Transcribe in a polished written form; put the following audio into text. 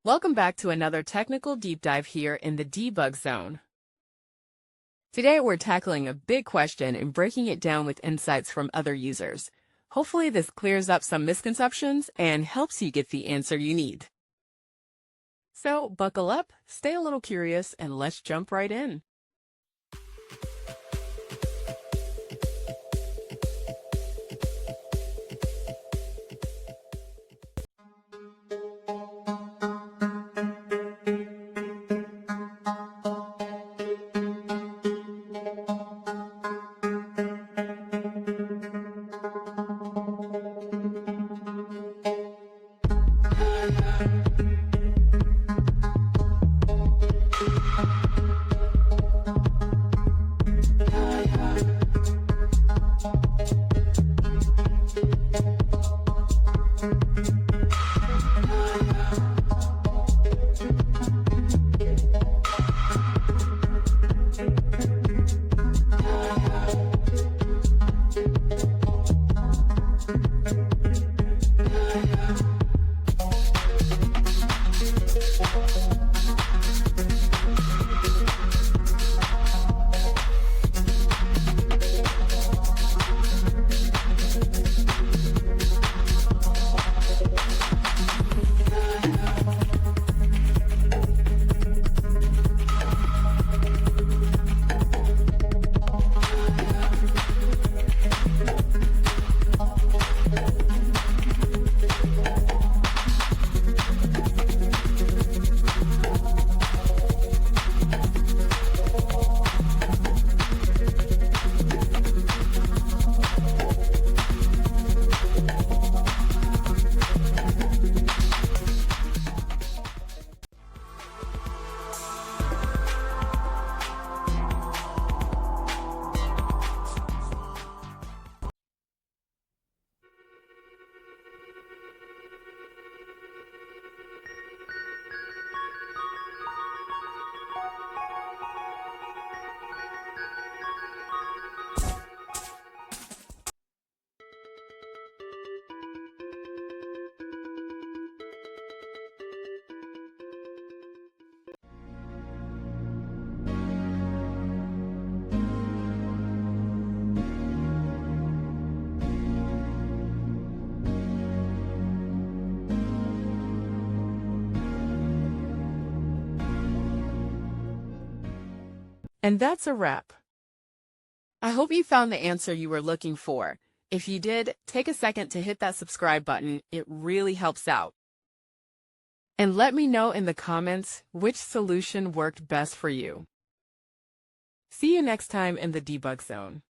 Welcome back to another technical deep dive here in the debug zone. Today we're tackling a big question and breaking it down with insights from other users. Hopefully this clears up some misconceptions and helps you get the answer you need. So buckle up, stay a little curious, and let's jump right in. And that's a wrap. I hope you found the answer you were looking for. If you did, take a second to hit that subscribe button. It really helps out. And let me know in the comments which solution worked best for you. See you next time in the debug zone.